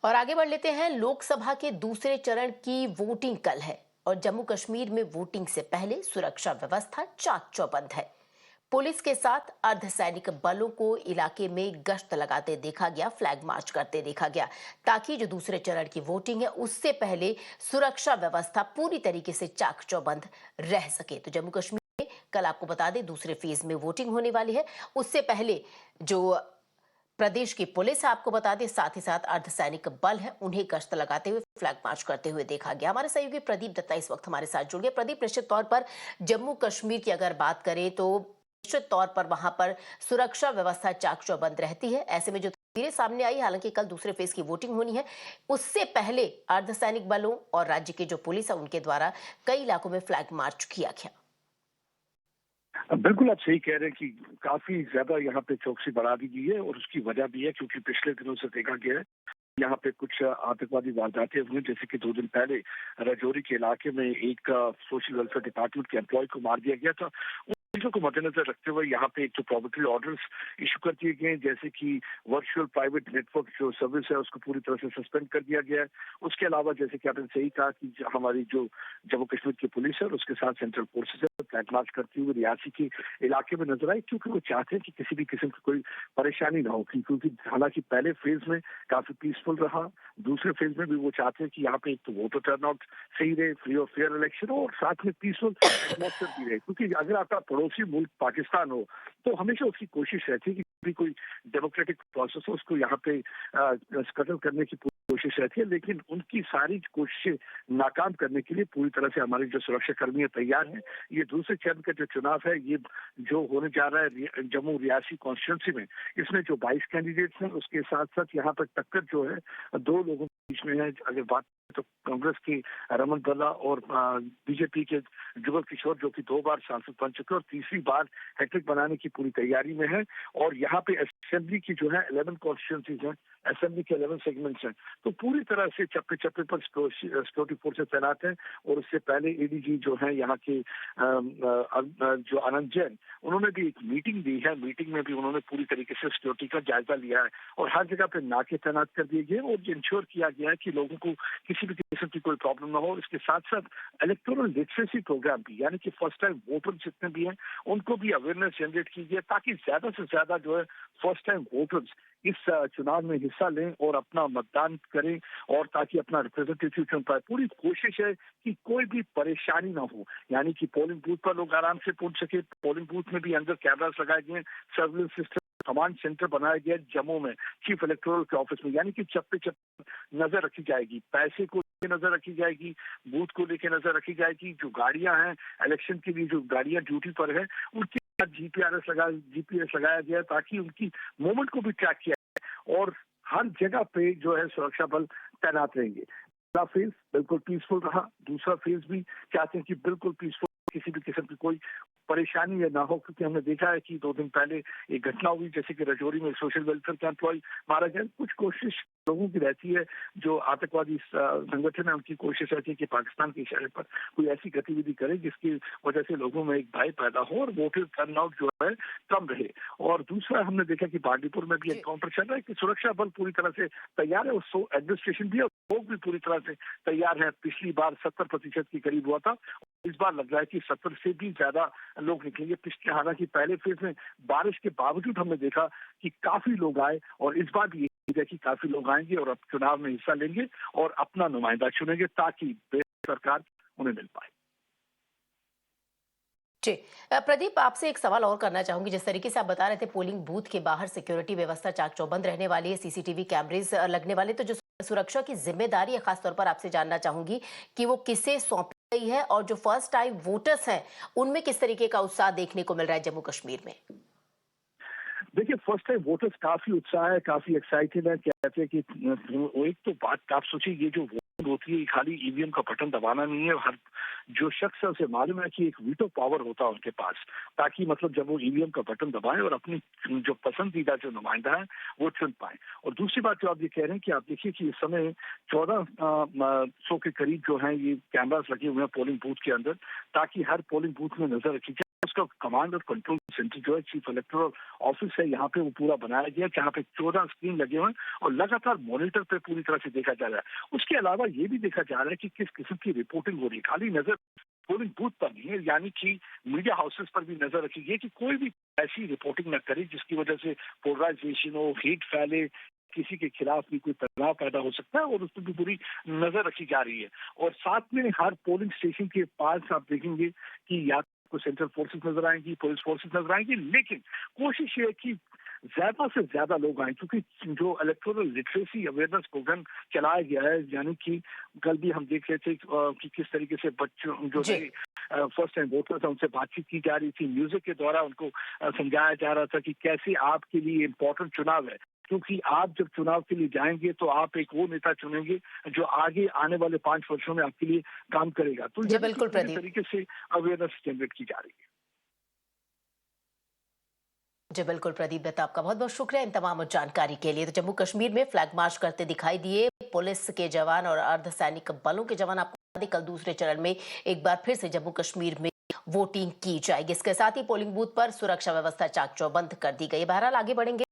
और आगे बढ़ लेते हैं। लोकसभा के दूसरे चरण की वोटिंग कल है और जम्मू कश्मीर में वोटिंग से पहले सुरक्षा व्यवस्था चाक चौबंद है। पुलिस के साथ अर्धसैनिक बलों को इलाके में गश्त लगाते देखा गया, फ्लैग मार्च करते देखा गया, ताकि जो दूसरे चरण की वोटिंग है उससे पहले सुरक्षा व्यवस्था पूरी तरीके से चाक चौबंद रह सके। तो जम्मू कश्मीर में कल आपको बता दें दूसरे फेज में वोटिंग होने वाली है। उससे पहले जो प्रदेश की पुलिस है, आपको बता दें, साथ ही साथ अर्धसैनिक बल है, उन्हें गश्त लगाते हुए, फ्लैग मार्च करते हुए देखा गया। हमारे सहयोगी प्रदीप दत्ता इस वक्त हमारे साथ जुड़ गए। प्रदीप, निश्चित तौर पर जम्मू कश्मीर की अगर बात करें तो निश्चित तौर पर वहां पर सुरक्षा व्यवस्था चाक चौबंद रहती है। ऐसे में जो तस्वीरें सामने आई, हालांकि कल दूसरे फेज की वोटिंग होनी है, उससे पहले अर्धसैनिक बलों और राज्य की जो पुलिस है उनके द्वारा कई इलाकों में फ्लैग मार्च किया गया। बिल्कुल, आप सही कह रहे हैं कि काफ़ी ज़्यादा यहाँ पे चौकसी बढ़ा दी गई है और उसकी वजह भी है क्योंकि पिछले दिनों से देखा गया है, यहाँ पे कुछ आतंकवादी वारदातें हुई, जैसे कि 2 दिन पहले राजौरी के इलाके में एक सोशल वेलफेयर डिपार्टमेंट के एम्प्लॉय को मार दिया गया था। उन चीज़ों को मद्देनजर रखते हुए यहाँ पे एक तो प्रोबेटरी ऑर्डर्स इश्यू कर दिए गए हैं, जैसे कि वर्चुअल प्राइवेट नेटवर्क जो सर्विस है उसको पूरी तरह से सस्पेंड कर दिया गया है। उसके अलावा जैसे कि आपने सही कहा कि हमारी जो जम्मू कश्मीर की पुलिस है और उसके साथ सेंट्रल फोर्सेस है, फ्लैग मार्च करते हुए रियासी के इलाके में नजर आए, क्योंकि वो चाहते हैं कि किसी भी किस्म की कोई परेशानी ना हो। क्योंकि हालांकि पहले फेज में काफी पीसफुल रहा, दूसरे फेज में भी वो चाहते हैं कि यहाँ पे एक तो वोटर टर्नआउट सही रहे, फ्री और फेयर इलेक्शन हो और साथ में पीसफुल एटमॉस्फेयर भी रहे। क्योंकि अगर आपका पड़ोसी मुल्क पाकिस्तान हो तो हमेशा उसकी कोशिश रहती है कि भी कोई डेमोक्रेटिक प्रोसेस हो उसको यहाँ पे कतल करने की कोशिश रहती है, लेकिन उनकी सारी कोशिशें नाकाम करने के लिए पूरी तरह से हमारे जो सुरक्षा कर्मी तैयार हैं। ये दूसरे चरण का जो चुनाव है, ये जो होने जा रहा है जम्मू रियासी कॉन्स्टिट्यूंसी में, इसमें जो 22 कैंडिडेट्स हैं उसके साथ साथ यहाँ पर टक्कर जो है 2 लोगों के बीच में है। अगर बात तो कांग्रेस की रमन भल्ला और बीजेपी के जुगल किशोर, जो कि 2 बार सांसद बन चुके और तीसरी बार हैट्रिक बनाने की पूरी तैयारी में है। और यहाँ पे असेंबली की जो है 11 कॉन्स्टिट्यूंसीज हैं, असेंबली के 11 सेगमेंट्स हैं, तो पूरी तरह से चप्पे चप्पे पर सिक्योरिटी फोर्सेस तैनात हैं। और उससे पहले एडीजी जो है यहाँ के जो आनंद जैन, उन्होंने भी एक मीटिंग दी है। मीटिंग में भी उन्होंने पूरी तरीके से सिक्योरिटी का जायजा लिया है और हर जगह पे नाके तैनात कर दिए गए और इंश्योर किया गया है कि लोगों को किसी भी किस्म की कोई प्रॉब्लम ना हो। इसके साथ साथ इलेक्टोरल लिटरेसी प्रोग्राम भी, यानी कि फर्स्ट टाइम वोटर जितने भी हैं उनको भी अवेयरनेस जनरेट की गई ताकि ज्यादा से ज्यादा जो है फर्स्ट टाइम वोटर्स इस चुनाव में हिस्सा लें और अपना मतदान करें और ताकि अपना रिप्रेजेंटेटिव चुन पाए। पूरी कोशिश है कि कोई भी परेशानी ना हो, यानी कि पोलिंग बूथ पर लोग आराम से पहुंच सके। पोलिंग बूथ में भी अंदर कैमरास लगाए गए, सर्विलेंस सिस्टम, कमांड सेंटर बनाया गया जम्मू में चीफ इलेक्टोरल के ऑफिस में, यानी कि चप्पे चप्पे नजर रखी जाएगी, पैसे को नजर रखी जाएगी, बूथ को लेकर नजर रखी जाएगी। जो गाड़ियां हैं इलेक्शन के लिए, जो गाड़ियां ड्यूटी पर है, उनके जीपीएस लगाया गया ताकि उनकी मूवमेंट को भी ट्रैक किया जाए और हर जगह पे जो है सुरक्षा बल तैनात रहेंगे। पहला फेज बिल्कुल पीसफुल रहा, दूसरा फेज भी चाहते हैं कि बिल्कुल पीसफुल, किसी भी किस्म की कोई परेशानी ना हो। क्योंकि हमने देखा है कि 2 दिन पहले एक घटना हुई, जैसे कि राजौरी में सोशल वेलफेयर का एम्प्लॉय मारा गया। कुछ कोशिश लोगों की रहती है, जो आतंकवादी संगठन है उनकी कोशिश रहती है कि पाकिस्तान के इशारे पर कोई ऐसी गतिविधि करे जिसकी वजह से लोगों में एक भय पैदा हो और वोटर टर्नआउट जो है कम रहे। और दूसरा हमने देखा कि बांडीपुर में भी एनकाउंटर चल रहा है कि सुरक्षा बल पूरी तरह से तैयार है, और एडमिनिस्ट्रेशन भी और लोग भी पूरी तरह से तैयार है। पिछली बार 70% के करीब हुआ था, इस बार लग रहा है कि 70 से भी ज्यादा लोग निकलेंगे। पिछले हालांकि पहले फेज में बारिश के बावजूद हमने देखा कि काफी लोग आए और इस बार भी है कि काफी लोग आएंगे और अब चुनाव में हिस्सा लेंगे और अपना नुमाइंदा चुनेंगे ताकि बेहतर सरकार उन्हें मिल पाए। जी, प्रदीप, आपसे एक सवाल और करना चाहूंगी। जिस तरीके से आप बता रहे थे पोलिंग बूथ के बाहर सिक्योरिटी व्यवस्था चाक चौबंद रहने वाली है, सीसीटीवी कैमरेज लगने वाले, तो जो सुरक्षा की जिम्मेदारी है खासतौर पर आपसे जानना चाहूंगी कि वो किसे सौंपी गई है और जो फर्स्ट टाइम वोटर्स हैं उनमें किस तरीके का उत्साह देखने को मिल रहा है जम्मू कश्मीर में? देखिए, फर्स्ट टाइम वोटर्स काफी उत्साह है, काफी एक्साइटेड है। कहते हैं कि वो एक तो बात आप सोचिए, ये जो वोटिंग होती है खाली ईवीएम का बटन दबाना नहीं है। हर जो शख्स है उसे मालूम है कि एक वीटो पावर होता है उनके पास, ताकि मतलब जब वो ईवीएम का बटन दबाएं और अपनी जो पसंदीदा जो नुमाइंदा है वो चुन पाए। और दूसरी बात जो आप ये कह रहे हैं कि आप देखिए कि इस समय 1400 के करीब जो है ये कैमरास लगे हुए हैं पोलिंग बूथ के अंदर, ताकि हर पोलिंग बूथ में नजर रखी जाए उसका कमांड और कंट्रोल सेंटर जो है चीफ इलेक्टोरल ऑफिस है, यहाँ पे वो पूरा बनाया गया, जहाँ पे 14 स्क्रीन लगे हुए हैं और लगातार मॉनिटर पे पूरी तरह से देखा जा रहा है। उसके अलावा ये भी देखा जा रहा है कि किस किस्म की रिपोर्टिंग हो रही है। खाली नजर पोलिंग बूथ पर नहीं है, यानी कि मीडिया हाउसेस पर भी नजर रखी गई कि कोई भी ऐसी रिपोर्टिंग न करे जिसकी वजह से पोलराइजेशन हो, हेट फैले, किसी के खिलाफ भी कोई तनाव पैदा हो सकता है, और उस पर भी पूरी नजर रखी जा रही है। और साथ में हर पोलिंग स्टेशन के पास आप देखेंगे कि या तो सेंट्रल फोर्सेस नजर आएंगी, पुलिस फोर्सेस नजर आएंगी, लेकिन कोशिश ये है कि ज्यादा से ज्यादा लोग आए, क्योंकि जो इलेक्टोरल लिटरेसी अवेयरनेस प्रोग्राम चलाया गया है, यानी कि कल भी हम देख रहे थे कि किस तरीके से बच्चों जो जी है फर्स्ट टाइम वोटर्स हैं उनसे बातचीत की जा रही थी, म्यूजिक के द्वारा उनको समझाया जा रहा था कि कैसे आपके लिए इम्पोर्टेंट चुनाव है, क्योंकि आप जब चुनाव के लिए जाएंगे तो आप एक वो नेता चुनेंगे जो आगे आने वाले 5 वर्षों में आपके लिए काम करेगा। तो जी यानी कि बिल्कुल पूरी प्रदीप। तरीके से अवेयरनेस जनरेट की जा रही है। जी बिल्कुल प्रदीप दत्ता, आपका बहुत बहुत शुक्रिया इन तमाम जानकारी के लिए। तो जम्मू कश्मीर में फ्लैग मार्च करते दिखाई दिए पुलिस के जवान और अर्धसैनिक बलों के जवान। आपको बता दें, कल दूसरे चरण में एक बार फिर से जम्मू कश्मीर में वोटिंग की जाएगी। इसके साथ ही पोलिंग बूथ पर सुरक्षा व्यवस्था चाक चौबंद कर दी गई। बहरहाल आगे बढ़ेंगे।